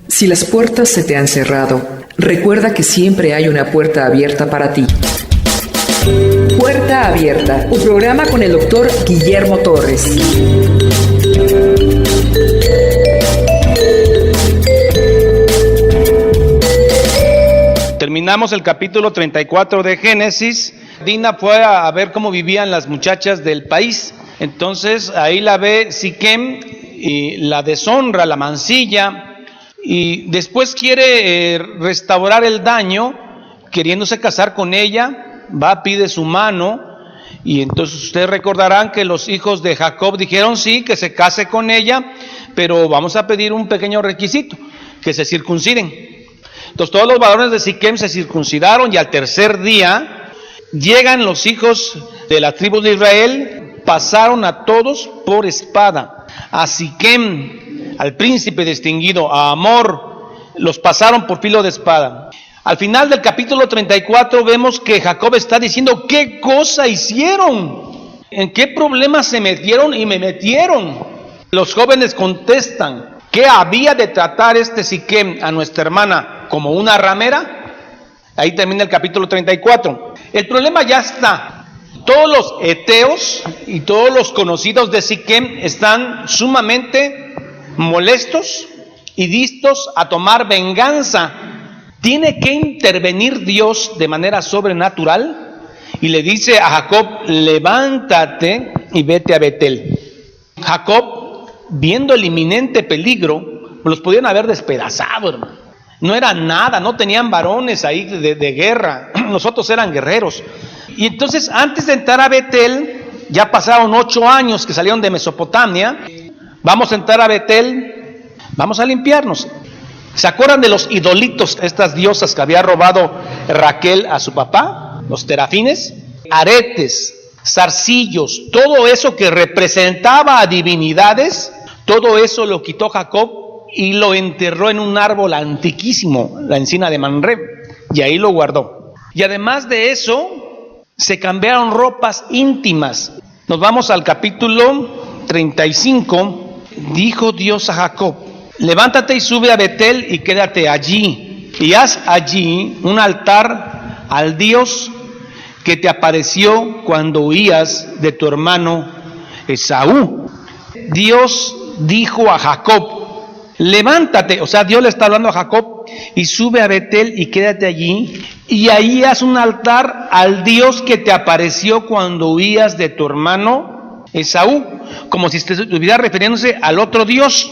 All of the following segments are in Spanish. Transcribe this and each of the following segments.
Si las puertas se te han cerrado, recuerda que siempre hay una puerta abierta para ti. Puerta Abierta, un programa con el doctor Guillermo Torres. Terminamos el capítulo 34 de Génesis. Dina fue a ver cómo vivían las muchachas del país. Entonces ahí la ve Siquem y la deshonra, la mancilla. Y después quiere restaurar el daño, queriéndose casar con ella, va, pide su mano, y entonces ustedes recordarán que los hijos de Jacob dijeron sí, que se case con ella, pero vamos a pedir un pequeño requisito, que se circunciden. Entonces todos los varones de Siquem se circuncidaron, y al tercer día llegan los hijos de la tribu de Israel, pasaron a todos por espada. A Siquem, al príncipe distinguido, a Hamor, los pasaron por filo de espada. Al final del capítulo 34 vemos que Jacob está diciendo: ¿qué cosa hicieron? ¿En qué problemas se metieron y me metieron? Los jóvenes contestan: ¿qué había de tratar este Siquem a nuestra hermana como una ramera? Ahí termina el capítulo 34. El problema ya está. Todos los heteos y todos los conocidos de Siquem están sumamente molestos y distos a tomar venganza. Tiene que intervenir Dios de manera sobrenatural y le dice a Jacob: levántate y vete a Betel. Jacob, viendo el inminente peligro, los podían haber despedazado, hermano. No era nada, no tenían varones ahí de guerra, los otros eran guerreros. Y entonces, antes de entrar a Betel, ya pasaron 8 años que salieron de Mesopotamia. Vamos a entrar a Betel, vamos a limpiarnos. ¿Se acuerdan de los idolitos, estas diosas que había robado Raquel a su papá? Los terafines, aretes, zarcillos, todo eso que representaba a divinidades, todo eso lo quitó Jacob y lo enterró en un árbol antiquísimo, la encina de Mamre, y ahí lo guardó. Y además de eso, se cambiaron ropas íntimas. Nos vamos al capítulo 35. Dijo Dios a Jacob: levántate y sube a Betel y quédate allí, y haz allí un altar al Dios que te apareció cuando huías de tu hermano Esaú. Dios dijo a Jacob: levántate, o sea, Dios le está hablando a Jacob, y sube a Betel y quédate allí, y ahí haz un altar al Dios que te apareció cuando huías de tu hermano Esaú, como si estuviera refiriéndose al otro Dios.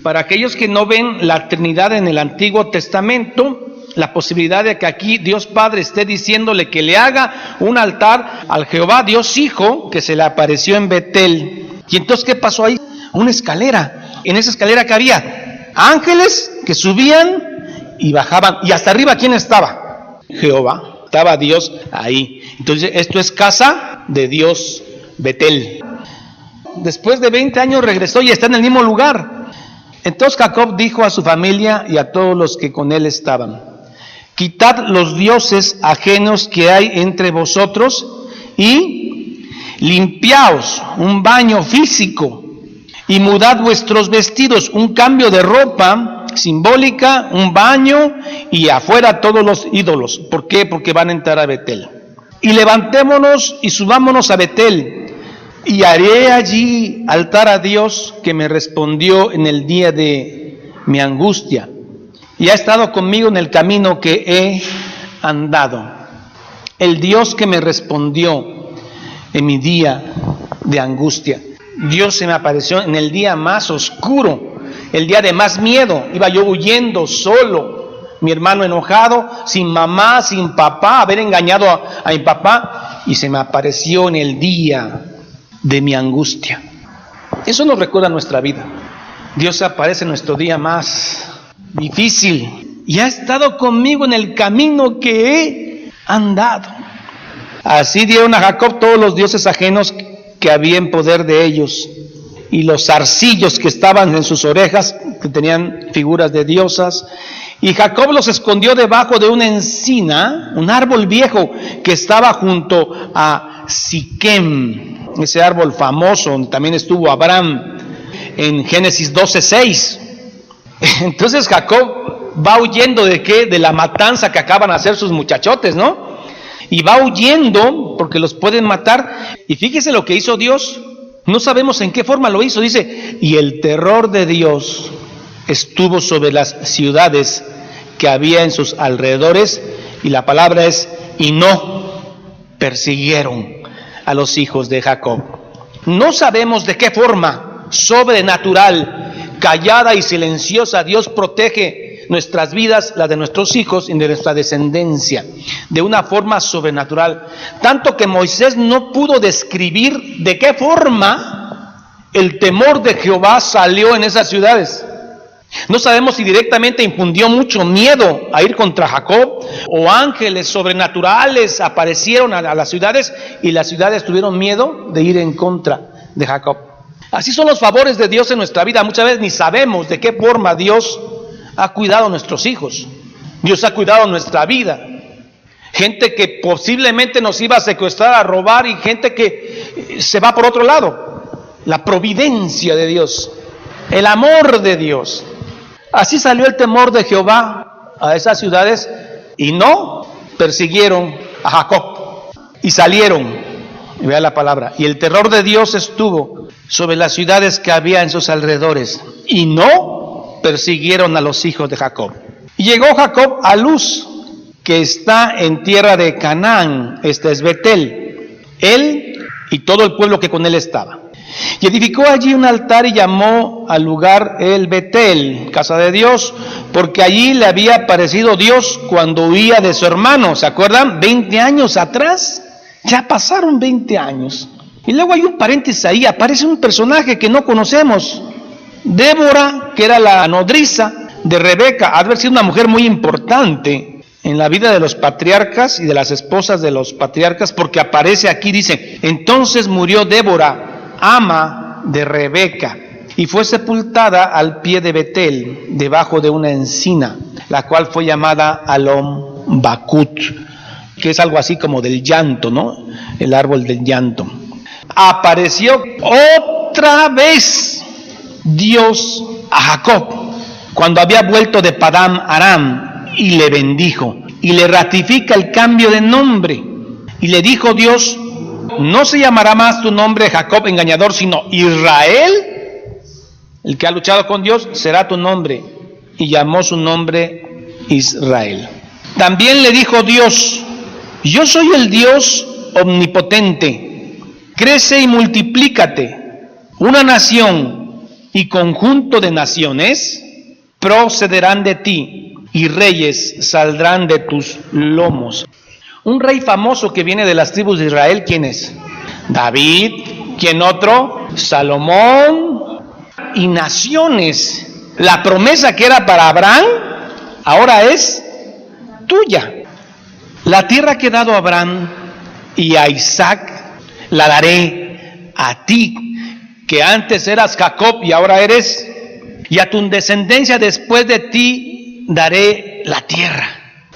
Para aquellos que no ven la Trinidad en el Antiguo Testamento, la posibilidad de que aquí Dios Padre esté diciéndole que le haga un altar al Jehová Dios Hijo que se le apareció en Betel. Y entonces, ¿qué pasó ahí? Una escalera. En esa escalera que había ángeles que subían y bajaban. Y hasta arriba, ¿quién estaba? Jehová. Estaba Dios ahí. Entonces, esto es casa de Dios, Betel. Después de 20 años regresó y está en el mismo lugar. Entonces Jacob dijo a su familia y a todos los que con él estaban: quitad los dioses ajenos que hay entre vosotros y limpiaos, un baño físico, y mudad vuestros vestidos, un cambio de ropa simbólica, un baño, y afuera todos los ídolos. ¿Por qué? Porque van a entrar a Betel. Y levantémonos y subámonos a Betel, y haré allí altar a Dios que me respondió en el día de mi angustia, y ha estado conmigo en el camino que he andado. El Dios que me respondió en mi día de angustia. Dios se me apareció en el día más oscuro, el día de más miedo. Iba yo huyendo solo, mi hermano enojado, sin mamá, sin papá, haber engañado a mi papá, y se me apareció en el día de mi angustia. Eso nos recuerda nuestra vida. Dios se aparece en nuestro día más difícil y ha estado conmigo en el camino que he andado. Así dieron a Jacob todos los dioses ajenos que había en poder de ellos, y los zarcillos que estaban en sus orejas, que tenían figuras de diosas, y Jacob los escondió debajo de una encina, un árbol viejo que estaba junto a Siquem, ese árbol famoso donde también estuvo Abraham en Génesis 12:6. Entonces Jacob va huyendo ¿de qué? De la matanza que acaban de hacer sus muchachotes, ¿no? Y va huyendo porque los pueden matar. Y fíjese lo que hizo Dios. No sabemos en qué forma lo hizo. Dice, y el terror de Dios estuvo sobre las ciudades que había en sus alrededores. Y la palabra es, y no persiguieron a los hijos de Jacob. No sabemos de qué forma sobrenatural, callada y silenciosa, Dios protege nuestras vidas, las de nuestros hijos y de nuestra descendencia, de una forma sobrenatural. Tanto que Moisés no pudo describir de qué forma el temor de Jehová salió en esas ciudades. No sabemos si directamente infundió mucho miedo a ir contra Jacob, o ángeles sobrenaturales aparecieron a las ciudades y las ciudades tuvieron miedo de ir en contra de Jacob. Así son los favores de Dios en nuestra vida. Muchas veces ni sabemos de qué forma Dios ha cuidado a nuestros hijos. Dios ha cuidado nuestra vida. Gente que posiblemente nos iba a secuestrar, a robar, y gente que se va por otro lado. La providencia de Dios, el amor de Dios. Así salió el temor de Jehová a esas ciudades y no persiguieron a Jacob. Y salieron, y vea la palabra, y el terror de Dios estuvo sobre las ciudades que había en sus alrededores y no persiguieron a los hijos de Jacob. Y llegó Jacob a Luz, que está en tierra de Canaán, este es Betel, él y todo el pueblo que con él estaba. Y edificó allí un altar y llamó al lugar el Betel, casa de Dios, porque allí le había aparecido Dios cuando huía de su hermano. ¿Se acuerdan? 20 años atrás, ya pasaron 20 años. Y luego hay un paréntesis ahí, aparece un personaje que no conocemos, Débora, que era la nodriza de Rebeca. Ha de haber sido una mujer muy importante en la vida de los patriarcas y de las esposas de los patriarcas, porque aparece aquí, dice, entonces murió Débora, ama de Rebeca, y fue sepultada al pie de Betel, debajo de una encina, la cual fue llamada Alom Bakut, que es algo así como del llanto, ¿no? El árbol del llanto. Apareció otra vez Dios a Jacob, cuando había vuelto de Padán Aram, y le bendijo, y le ratifica el cambio de nombre, y le dijo Dios, no se llamará más tu nombre Jacob engañador, sino Israel, el que ha luchado con Dios, será tu nombre. Y llamó su nombre Israel. También le dijo Dios, yo soy el Dios omnipotente, crece y multiplícate, una nación y conjunto de naciones procederán de ti, y reyes saldrán de tus lomos. Un rey famoso que viene de las tribus de Israel, ¿quién es? David. ¿Quién otro? Salomón. Y naciones. La promesa que era para Abraham, ahora es tuya. La tierra que he dado a Abraham y a Isaac, la daré a ti, que antes eras Jacob y ahora eres, y a tu descendencia después de ti daré la tierra.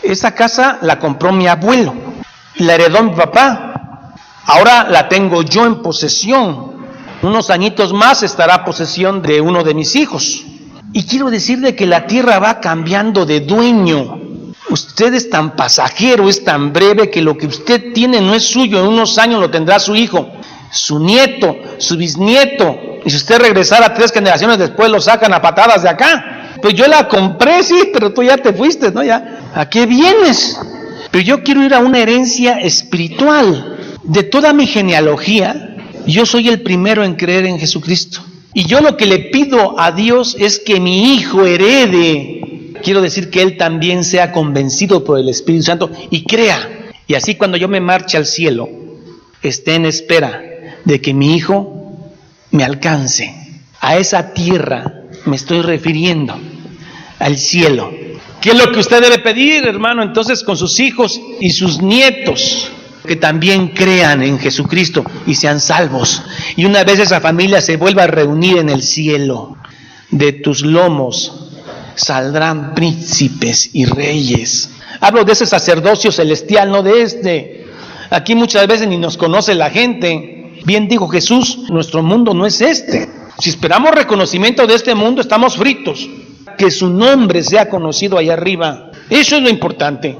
Esa casa la compró mi abuelo, la heredó mi papá, ahora la tengo yo en posesión. Unos añitos más estará posesión de uno de mis hijos. Y quiero decirle que la tierra va cambiando de dueño. Usted es tan pasajero, es tan breve, que lo que usted tiene no es suyo. En unos años lo tendrá su hijo, su nieto, su bisnieto. Y si usted regresara 3 generaciones después, lo sacan a patadas de acá. Pues yo la compré, sí, pero tú ya te fuiste, ¿no? Ya, ¿a qué vienes? Pero yo quiero ir a una herencia espiritual. De toda mi genealogía, yo soy el primero en creer en Jesucristo. Y yo lo que le pido a Dios es que mi hijo herede. Quiero decir que él también sea convencido por el Espíritu Santo y crea. Y así cuando yo me marche al cielo, esté en espera de que mi hijo me alcance. A esa tierra me estoy refiriendo, al cielo. ¿Qué es lo que usted debe pedir, hermano? Entonces, con sus hijos y sus nietos, que también crean en Jesucristo y sean salvos. Y una vez esa familia se vuelva a reunir en el cielo, de tus lomos saldrán príncipes y reyes. Hablo de ese sacerdocio celestial, no de este. Aquí muchas veces ni nos conoce la gente. Bien dijo Jesús, nuestro mundo no es este. Si esperamos reconocimiento de este mundo, estamos fritos. tierra, que su nombre sea conocido allá arriba. Eso es lo importante.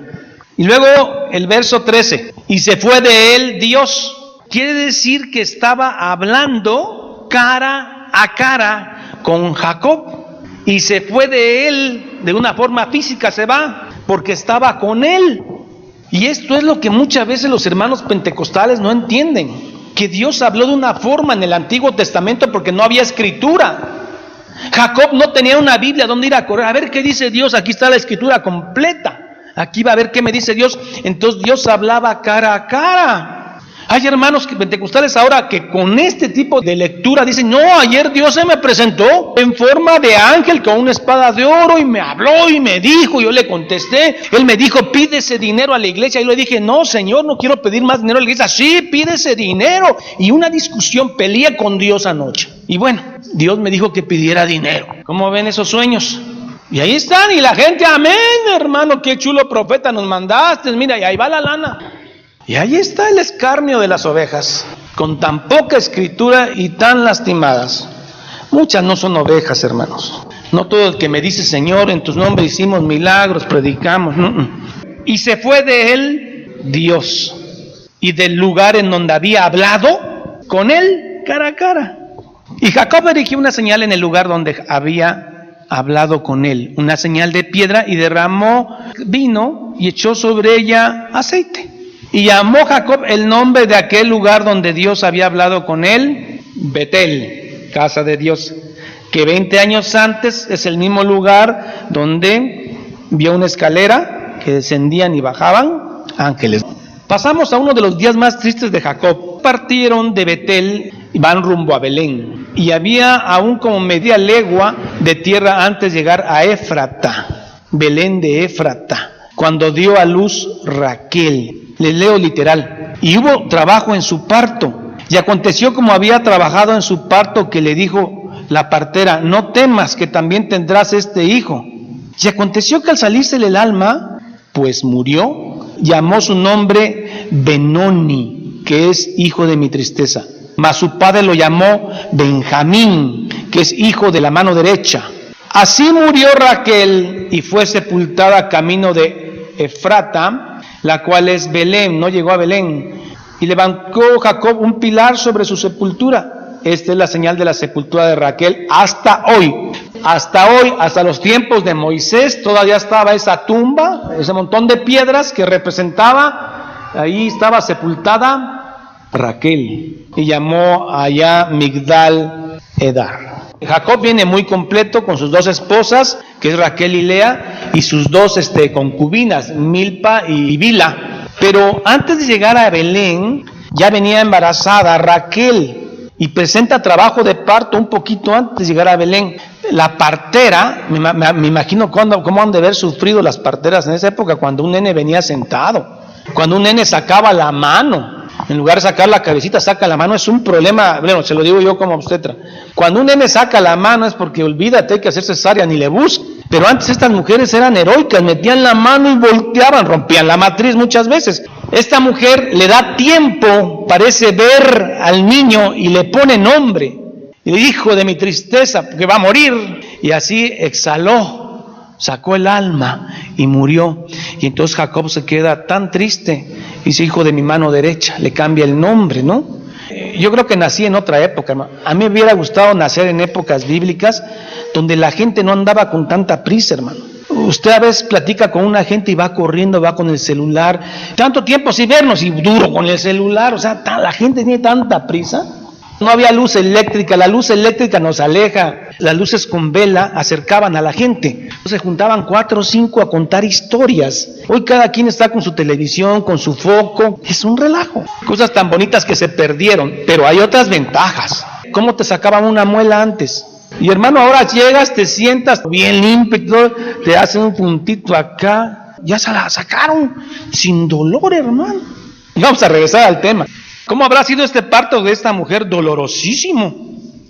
Y luego el verso 13, y se fue de él Dios. Quiere decir que estaba hablando cara a cara con Jacob. Y se fue de él de una forma física, se va, porque estaba con él. Y esto es lo que muchas veces los hermanos pentecostales no entienden, que Dios habló de una forma en el Antiguo Testamento porque no había escritura. Jacob no tenía una Biblia donde ir a correr, a ver qué dice Dios, aquí está la escritura completa, aquí va a ver qué me dice Dios. Entonces Dios hablaba cara a cara. Hay hermanos pentecostales ahora que con este tipo de lectura dicen, no, ayer Dios se me presentó en forma de ángel con una espada de oro y me habló y me dijo, yo le contesté, él me dijo, pide ese dinero a la iglesia, y yo le dije, no Señor, no quiero pedir más dinero a la iglesia. Sí, pide ese dinero. Y una discusión, peleé con Dios anoche, y bueno, Dios me dijo que pidiera dinero. ¿Cómo ven esos sueños? Y ahí están, y la gente, amén, hermano, qué chulo profeta nos mandaste, mira, y ahí va la lana. Y ahí está el escarnio de las ovejas, con tan poca escritura y tan lastimadas. Muchas no son ovejas, hermanos. No todo el que me dice, Señor, en tus nombres hicimos milagros, predicamos. Y se fue de él Dios, y del lugar en donde había hablado con él cara a cara. Y Jacob erigió una señal en el lugar donde había hablado con él, una señal de piedra, y derramó vino y echó sobre ella aceite. Y llamó Jacob el nombre de aquel lugar donde Dios había hablado con él, Betel, casa de Dios, que 20 años antes es el mismo lugar donde vio una escalera que descendían y bajaban ángeles. Pasamos a uno de los días más tristes de Jacob. Partieron de Betel y van rumbo a Belén. Y había aún como media legua de tierra antes de llegar a Éfrata, Belén de Éfrata, cuando dio a luz Raquel. Les leo literal. Y hubo trabajo en su parto. Y aconteció como había trabajado en su parto, que le dijo la partera, no temas, que también tendrás este hijo. Y aconteció que al salírsele el alma, pues murió, llamó su nombre Benoni, que es hijo de mi tristeza. Mas su padre lo llamó Benjamín, que es hijo de la mano derecha. Así murió Raquel y fue sepultada camino de Efrata, la cual es Belén, no llegó a Belén. Y levantó Jacob un pilar sobre su sepultura. Esta es la señal de la sepultura de Raquel hasta hoy. Hasta hoy, hasta los tiempos de Moisés, todavía estaba esa tumba, ese montón de piedras que representaba, ahí estaba sepultada Raquel. Y llamó allá Migdal Edar. Jacob viene muy completo con sus dos esposas, que es Raquel y Lea, y sus dos concubinas, Milpa y Bila. Pero antes de llegar a Belén, ya venía embarazada Raquel, y presenta trabajo de parto un poquito antes de llegar a Belén. La partera, me imagino cómo han de haber sufrido las parteras en esa época, cuando un nene venía sentado, cuando un nene sacaba la mano. En lugar de sacar la cabecita, saca la mano, es un problema, bueno, se lo digo yo como obstetra. Cuando un nene saca la mano es porque olvídate, hay que hacer cesárea, ni le busca. Pero antes estas mujeres eran heroicas, metían la mano y volteaban, rompían la matriz muchas veces. Esta mujer le da tiempo, parece ver al niño y le pone nombre. El hijo de mi tristeza, que va a morir. Y así exhaló, sacó el alma y murió. Y entonces Jacob se queda tan triste. Dice, hijo de mi mano derecha, le cambia el nombre, ¿no? Yo creo que nací en otra época, hermano. A mí me hubiera gustado nacer en épocas bíblicas donde la gente no andaba con tanta prisa, hermano. Usted a veces platica con una gente y va corriendo, va con el celular. Tanto tiempo sin vernos y duro con el celular. O sea, la gente tiene tanta prisa. No había luz eléctrica, la luz eléctrica nos aleja. Las luces con vela acercaban a la gente. Se juntaban 4 o 5 a contar historias. Hoy cada quien está con su televisión, con su foco. Es un relajo. Cosas tan bonitas que se perdieron, pero hay otras ventajas. ¿Cómo te sacaban una muela antes? Y hermano, ahora llegas, te sientas bien limpio y todo, te hacen un puntito acá. Ya se la sacaron sin dolor, hermano. Y vamos a regresar al tema. ¿Cómo habrá sido este parto de esta mujer? Dolorosísimo.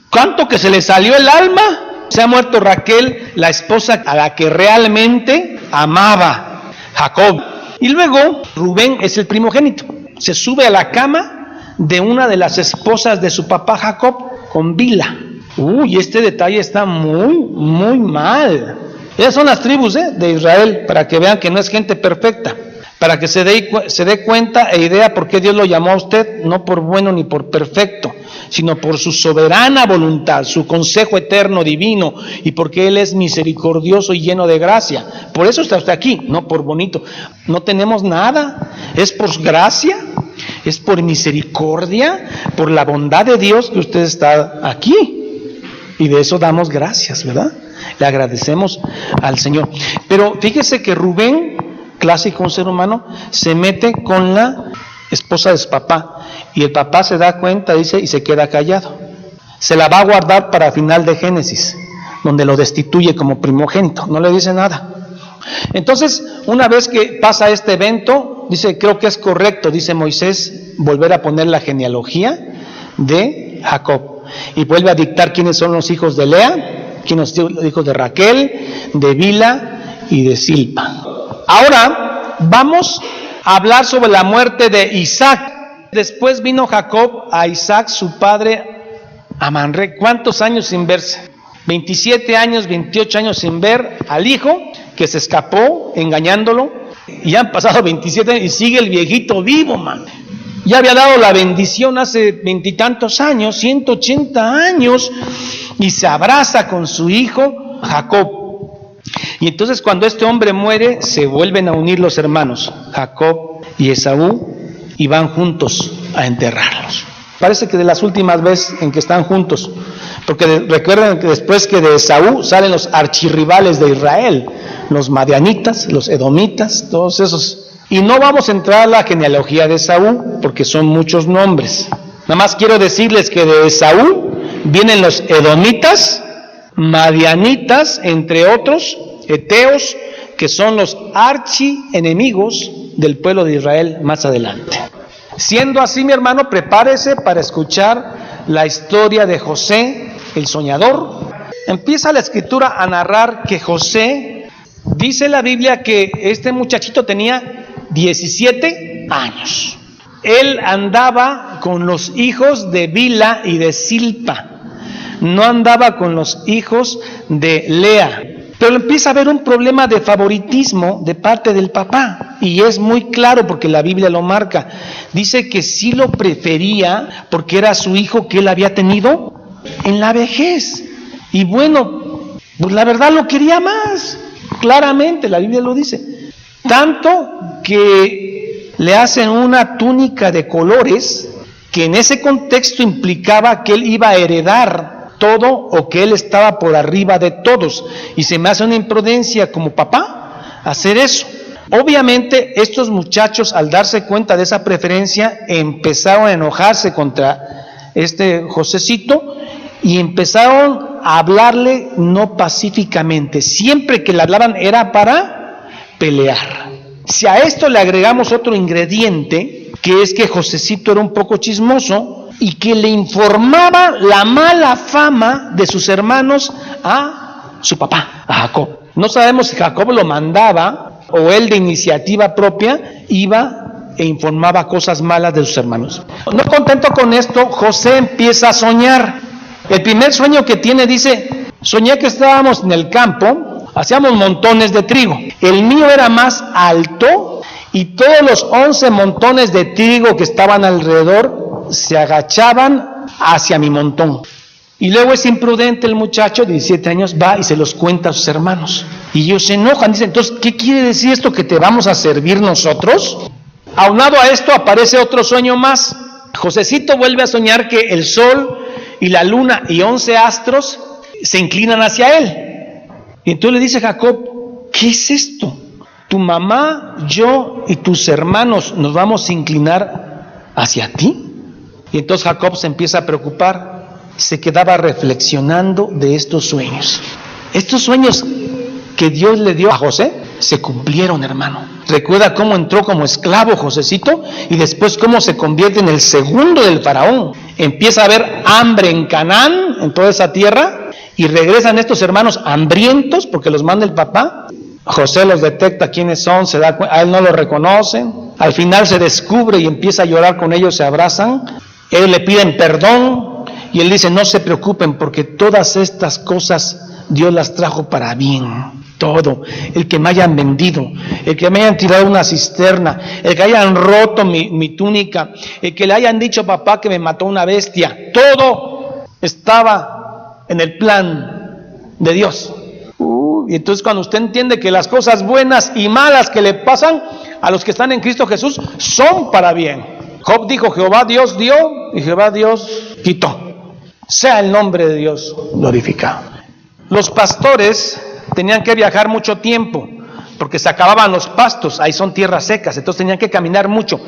¿Cuánto que se le salió el alma? Se ha muerto Raquel, la esposa a la que realmente amaba Jacob. Y luego Rubén es el primogénito. Se sube a la cama de una de las esposas de su papá Jacob con Bila. Uy, este detalle está muy, muy mal. Esas son las tribus de Israel, para que vean que no es gente perfecta, para que se dé cuenta e idea por qué Dios lo llamó a usted, no por bueno ni por perfecto, sino por su soberana voluntad, su consejo eterno divino, y porque Él es misericordioso y lleno de gracia. Por eso está usted aquí, no por bonito. No tenemos nada, es por gracia, es por misericordia, por la bondad de Dios que usted está aquí, y de eso damos gracias, ¿verdad? Le agradecemos al Señor. Pero fíjese que Rubén, clásico un ser humano, se mete con la esposa de su papá, y el papá se da cuenta, dice, y se queda callado. Se la va a guardar para final de Génesis, donde lo destituye como primogénito, no le dice nada. Entonces, una vez que pasa este evento, dice, creo que es correcto, dice Moisés, volver a poner la genealogía de Jacob, y vuelve a dictar quiénes son los hijos de Lea, quiénes son los hijos de Raquel, de Bila y de Silpa. Ahora vamos a hablar sobre la muerte de Isaac. Después vino Jacob a Isaac, su padre, a Manré. ¿Cuántos años sin verse? 27 años, 28 años sin ver al hijo que se escapó engañándolo. Y ya han pasado 27 años y sigue el viejito vivo, man. Ya había dado la bendición hace 20 y tantos años, 180 años, y se abraza con su hijo Jacob. Y entonces cuando este hombre muere, se vuelven a unir los hermanos, Jacob y Esaú, y van juntos a enterrarlos. Parece que de las últimas veces en que están juntos, porque recuerden que después que de Esaú salen los archirrivales de Israel, los madianitas, los edomitas, todos esos. Y no vamos a entrar a la genealogía de Esaú, porque son muchos nombres. Nada más quiero decirles que de Esaú vienen los edomitas, madianitas, entre otros, eteos, que son los archienemigos del pueblo de Israel más adelante. Siendo así, mi hermano, prepárese para escuchar la historia de José, el soñador. Empieza la escritura a narrar que José, dice la Biblia que este muchachito tenía 17 años. Él andaba con los hijos de Bila y de Silpa, no andaba con los hijos de Lea. Pero empieza a haber un problema de favoritismo de parte del papá, y es muy claro porque la Biblia lo marca. Dice que sí lo prefería porque era su hijo que él había tenido en la vejez. Y bueno, pues la verdad lo quería más, claramente la Biblia lo dice. Tanto que le hacen una túnica de colores que en ese contexto implicaba que él iba a heredar todo o que él estaba por arriba de todos, y se me hace una imprudencia como papá hacer eso. Obviamente estos muchachos, al darse cuenta de esa preferencia, empezaron a enojarse contra este Josecito y empezaron a hablarle no pacíficamente. Siempre que le hablaban era para pelear. Si a esto le agregamos otro ingrediente, que es que Josecito era un poco chismoso y que le informaba la mala fama de sus hermanos a su papá, a Jacob. No sabemos si Jacob lo mandaba o él de iniciativa propia iba e informaba cosas malas de sus hermanos. No contento con esto, José empieza a soñar. El primer sueño que tiene dice, soñé que estábamos en el campo, hacíamos montones de trigo. El mío era más alto y todos los 11 montones de trigo que estaban alrededor se agachaban hacia mi montón. Y luego es imprudente el muchacho de 17 años, va y se los cuenta a sus hermanos. Y ellos se enojan, dicen, entonces, ¿qué quiere decir esto? ¿Que te vamos a servir nosotros? Aunado a esto aparece otro sueño más. Josecito vuelve a soñar que el sol y la luna y 11 astros se inclinan hacia él. Y entonces le dice Jacob, ¿qué es esto? Tu mamá, yo y tus hermanos nos vamos a inclinar hacia ti. Y entonces Jacob se empieza a preocupar, se quedaba reflexionando de estos sueños. Estos sueños que Dios le dio a José se cumplieron, hermano. Recuerda cómo entró como esclavo Josecito y después cómo se convierte en el segundo del faraón. Empieza a haber hambre en Canaán, en toda esa tierra, y regresan estos hermanos hambrientos porque los manda el papá. José los detecta quiénes son, se da cuenta, a él no lo reconocen. Al final se descubre y empieza a llorar con ellos, se abrazan. Ellos le piden perdón y él dice, no se preocupen porque todas estas cosas Dios las trajo para bien. todo, el que me hayan vendido, el que me hayan tirado una cisterna, el que hayan roto mi túnica, el que le hayan dicho papá que me mató una bestia, todo estaba en el plan de Dios. Y entonces cuando usted entiende que las cosas buenas y malas que le pasan a los que están en Cristo Jesús son para bien. Job dijo, Jehová Dios dio y Jehová Dios quitó. Sea el nombre de Dios glorificado. Los pastores tenían que viajar mucho tiempo porque se acababan los pastos, ahí son tierras secas, entonces tenían que caminar mucho.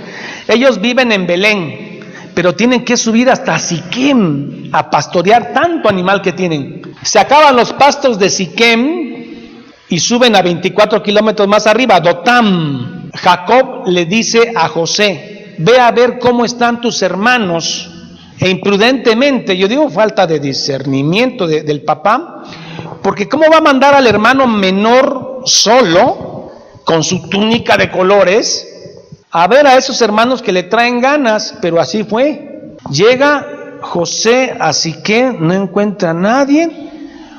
Ellos viven en Belén, pero tienen que subir hasta Siquem a pastorear tanto animal que tienen. Se acaban los pastos de Siquem y suben a 24 kilómetros más arriba, Dotam. Jacob le dice a José, ve a ver cómo están tus hermanos. E imprudentemente, yo digo falta de discernimiento del papá, porque ¿cómo va a mandar al hermano menor solo, con su túnica de colores, a ver a esos hermanos que le traen ganas? Pero así fue. Llega José a Siquem, no encuentra a nadie.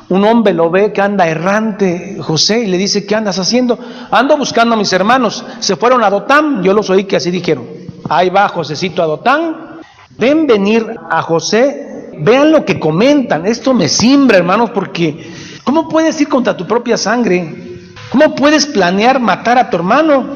Un hombre lo ve que anda errante, José, y le dice, ¿qué andas haciendo? Ando buscando a mis hermanos, se fueron a Dotán. Yo los oí que así dijeron. Ahí va Josecito a Dotán. Ven venir a José, vean lo que comentan. Esto me simbra, hermanos, porque ¿cómo puedes ir contra tu propia sangre? ¿Cómo puedes planear matar a tu hermano?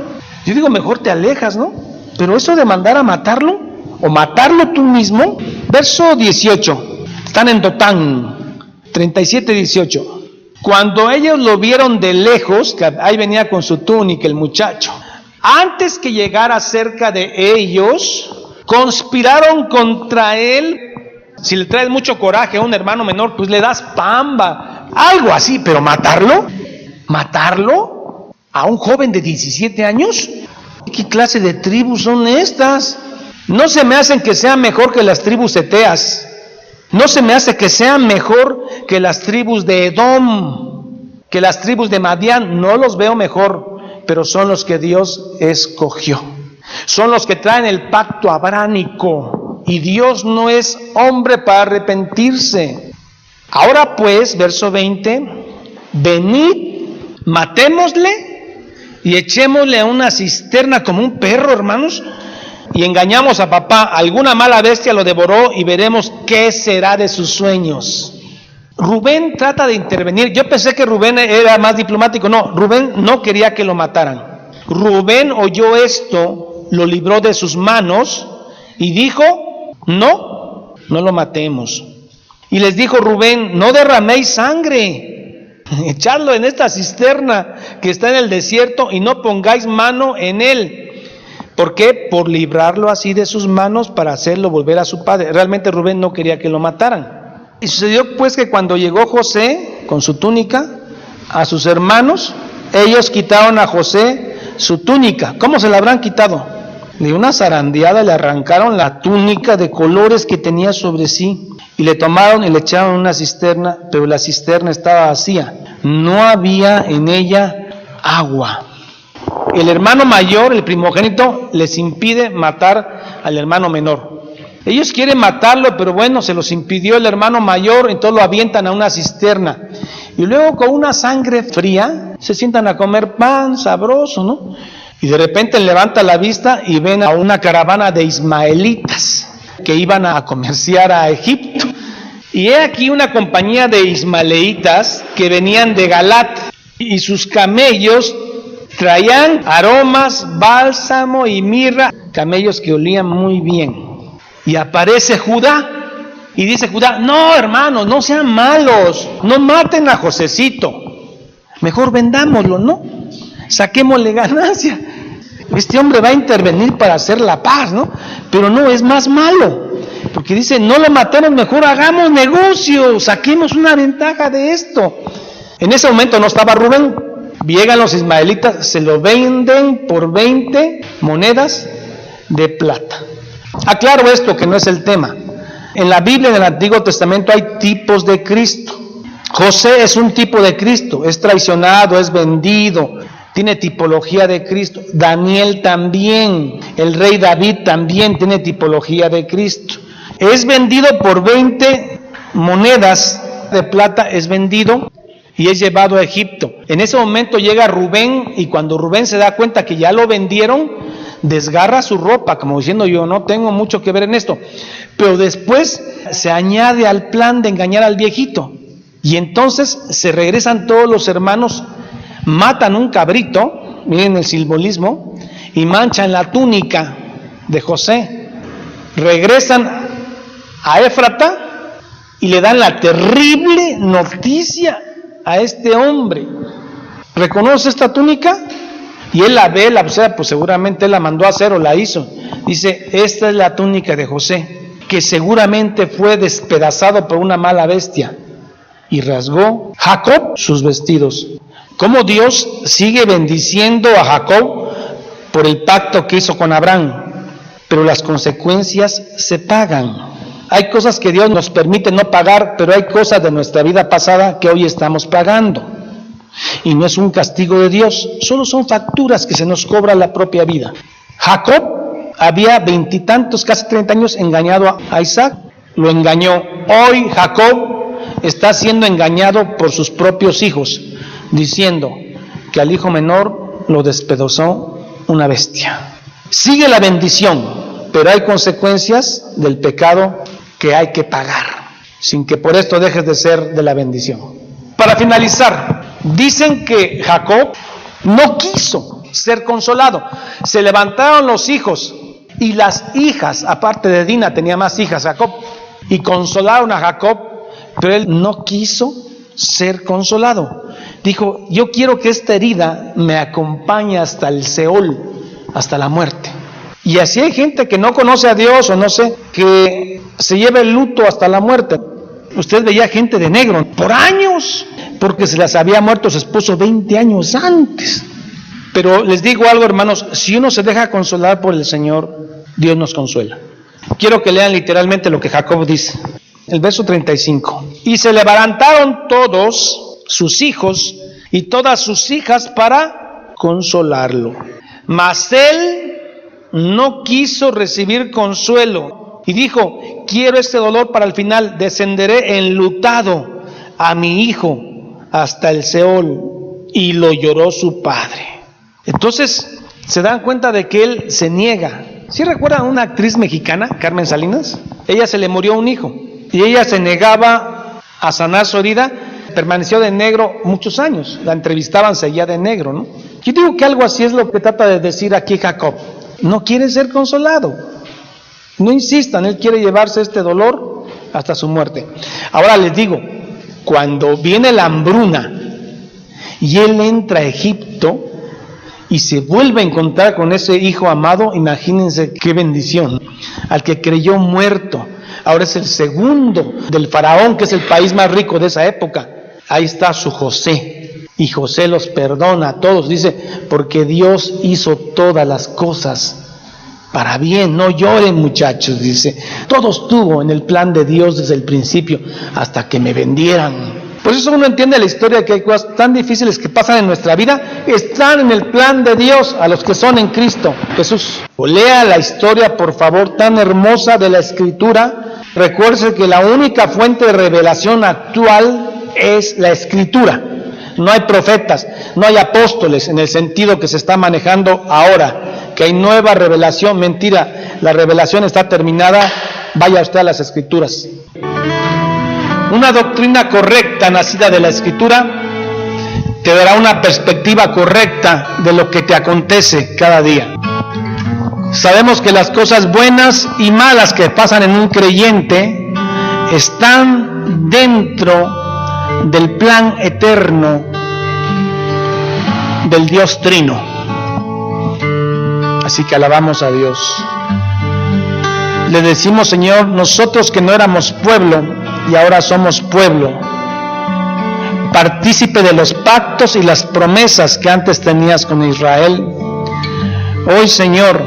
Yo digo, mejor te alejas, ¿no? Pero eso de mandar a matarlo, o matarlo tú mismo. Verso 18, están en Dotán, 37-18. Cuando ellos lo vieron de lejos, que ahí venía con su túnica el muchacho, antes que llegara cerca de ellos, conspiraron contra él. Si le traes mucho coraje a un hermano menor, pues le das pamba, algo así, pero matarlo a un joven de 17 años, ¿qué clase de tribus son estas? No se me hacen que sean mejor que las tribus eteas, no se me hace que sean mejor que las tribus de Edom, que las tribus de Madián, no los veo mejor, pero son los que Dios escogió. Son los que traen el pacto abránico, y Dios no es hombre para arrepentirse. Ahora pues, verso 20, venid, matémosle y echémosle a una cisterna como un perro, hermanos, y engañamos a papá. Alguna mala bestia lo devoró y veremos qué será de sus sueños. Rubén trata de intervenir. Yo pensé que Rubén era más diplomático. No, Rubén no quería que lo mataran. Rubén oyó esto, lo libró de sus manos y dijo, no lo matemos. Y les dijo Rubén, no derraméis sangre, echadlo en esta cisterna que está en el desierto y no pongáis mano en él. ¿Por qué? Por librarlo así de sus manos para hacerlo volver a su padre. Realmente Rubén no quería que lo mataran. Y sucedió pues que cuando llegó José con su túnica a sus hermanos, ellos quitaron a José su túnica. ¿Cómo se la habrán quitado? De una zarandeada le arrancaron la túnica de colores que tenía sobre sí y le tomaron y le echaron en una cisterna, pero la cisterna estaba vacía, no había en ella agua. El hermano mayor, el primogénito, les impide matar al hermano menor. Ellos quieren matarlo, pero bueno, se los impidió el hermano mayor, entonces lo avientan a una cisterna. Y luego con una sangre fría se sientan a comer pan sabroso, ¿no? Y de repente levanta la vista y ven a una caravana de ismaelitas que iban a comerciar a Egipto. Y he aquí una compañía de ismaelitas que venían de Galat y sus camellos traían aromas, bálsamo y mirra, camellos que olían muy bien. Y aparece Judá y dice Judá, no hermanos, no sean malos, no maten a Josecito, mejor vendámoslo, ¿no? Saquémosle ganancia. Este hombre va a intervenir para hacer la paz, ¿no? Pero no, es más malo, porque dice, no lo matemos, mejor hagamos negocio, saquemos una ventaja de esto. En ese momento no estaba Rubén, llegan los ismaelitas, se lo venden por 20 monedas de plata. Aclaro esto que no es el tema. En la Biblia, en el Antiguo Testamento, hay tipos de Cristo. José es un tipo de Cristo, es traicionado, es vendido, tiene tipología de Cristo. Daniel también, el rey David también tiene tipología de Cristo. Es vendido por 20 monedas de plata, es vendido. y es llevado a Egipto. En ese momento llega Rubén, y cuando Rubén se da cuenta que ya lo vendieron, desgarra su ropa, como diciendo, yo no tengo mucho que ver en esto. Pero después se añade al plan de engañar al viejito, y entonces se regresan todos los hermanos, matan un cabrito, miren el simbolismo, y manchan la túnica de José. Regresan a Éfrata y le dan la terrible noticia a este hombre. ¿Reconoce esta túnica? Y él la ve, la observa, pues seguramente él la mandó a hacer o la hizo. Dice, esta es la túnica de José, que seguramente fue despedazado por una mala bestia. Y rasgó Jacob sus vestidos. ¿Cómo Dios sigue bendiciendo a Jacob por el pacto que hizo con Abraham? Pero las consecuencias se pagan. Hay cosas que Dios nos permite no pagar, pero hay cosas de nuestra vida pasada que hoy estamos pagando. Y no es un castigo de Dios, solo son facturas que se nos cobra la propia vida. Jacob había 20 y tantos, casi 30 años engañado a Isaac, lo engañó. Hoy Jacob está siendo engañado por sus propios hijos, diciendo que al hijo menor lo despedazó una bestia. Sigue la bendición, pero hay consecuencias del pecado que hay que pagar, sin que por esto dejes de ser de la bendición. Para finalizar, dicen que Jacob no quiso ser consolado. Se levantaron los hijos y las hijas, aparte de Dina, tenía más hijas Jacob, y consolaron a Jacob, pero él no quiso ser consolado. Dijo, yo quiero que esta herida me acompañe hasta el Seol, hasta la muerte. Y así hay gente que no conoce a Dios, o no sé, que se lleva el luto hasta la muerte. Usted veía gente de negro por años, porque se les había muerto su esposo 20 años antes. Pero les digo algo, hermanos, si uno se deja consolar por el Señor, Dios nos consuela. Quiero que lean literalmente lo que Jacob dice. El verso 35. Y se levantaron todos sus hijos y todas sus hijas para consolarlo. Mas él no quiso recibir consuelo y dijo, quiero este dolor para el final, descenderé enlutado a mi hijo hasta el Seol. Y lo lloró su padre. Entonces se dan cuenta de que él se niega. ¿Sí recuerdan a una actriz mexicana, Carmen Salinas? Ella se le murió un hijo y ella se negaba a sanar su herida. Permaneció de negro muchos años, la entrevistaban, seguía de negro, ¿no? Yo digo que algo así es lo que trata de decir aquí Jacob. No quiere ser consolado. No insistan, él quiere llevarse este dolor hasta su muerte. Ahora les digo, cuando viene la hambruna y él entra a Egipto y se vuelve a encontrar con ese hijo amado, imagínense qué bendición. Al que creyó muerto, ahora es el segundo del faraón, que es el país más rico de esa época. Ahí está su José. Y José los perdona a todos, dice, porque Dios hizo todas las cosas para bien. No lloren, muchachos, dice. Todo estuvo en el plan de Dios desde el principio, hasta que me vendieran. Por eso uno entiende la historia, que hay cosas tan difíciles que pasan en nuestra vida, están en el plan de Dios a los que son en Cristo Jesús. O lea la historia, por favor, tan hermosa de la Escritura. Recuerde que la única fuente de revelación actual es la Escritura. No hay profetas, no hay apóstoles en el sentido que se está manejando ahora, que hay nueva revelación. Mentira, la revelación está terminada. Vaya usted a las Escrituras. Una doctrina correcta, nacida de la Escritura, te dará una perspectiva correcta de lo que te acontece cada día. Sabemos que las cosas buenas y malas que pasan en un creyente están dentro del plan eterno del Dios Trino. Así que alabamos a Dios. Le decimos, Señor, nosotros que no éramos pueblo y ahora somos pueblo, partícipe de los pactos y las promesas que antes tenías con Israel. Hoy, Señor,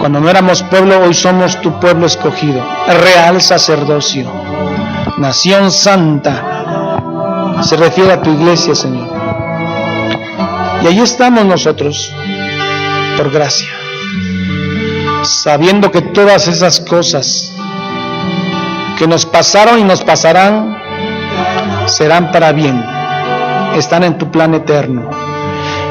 cuando no éramos pueblo, hoy somos tu pueblo escogido, real sacerdocio, nación santa. Se refiere a tu iglesia, Señor. Y ahí estamos nosotros, por gracia, sabiendo que todas esas cosas que nos pasaron y nos pasarán serán para bien, están en tu plan eterno.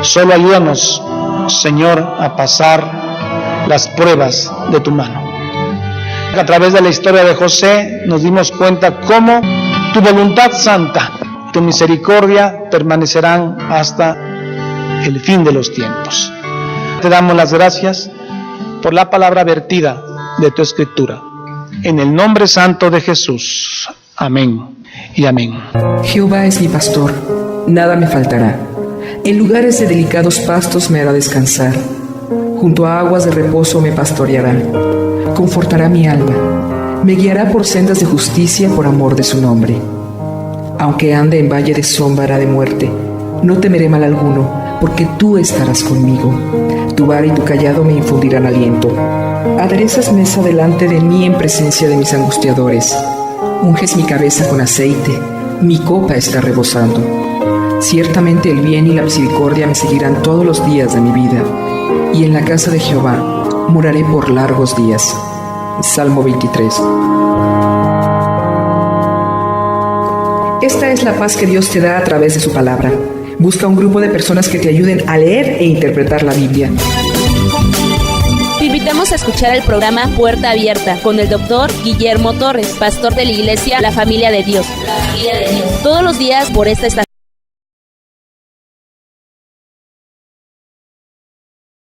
Solo ayúdanos, Señor, a pasar las pruebas de tu mano. A través de la historia de José nos dimos cuenta cómo tu voluntad santa, tu misericordia permanecerán hasta el fin de los tiempos. Te damos las gracias por la palabra vertida de tu escritura. En el nombre santo de Jesús. Amén y amén. Jehová es mi pastor, nada me faltará. En lugares de delicados pastos me hará descansar. Junto a aguas de reposo me pastoreará. Confortará mi alma. Me guiará por sendas de justicia por amor de su nombre. Aunque ande en valle de sombra de muerte, no temeré mal alguno, porque tú estarás conmigo. Tu vara y tu callado me infundirán aliento. Aderezas mesa delante de mí en presencia de mis angustiadores. Unges mi cabeza con aceite, mi copa está rebosando. Ciertamente el bien y la misericordia me seguirán todos los días de mi vida, y en la casa de Jehová moraré por largos días. Salmo 23. Esta es la paz que Dios te da a través de su palabra. Busca un grupo de personas que te ayuden a leer e interpretar la Biblia. Te invitamos a escuchar el programa Puerta Abierta con el Dr. Guillermo Torres, pastor de la iglesia La Familia de Dios. Todos los días por esta estación.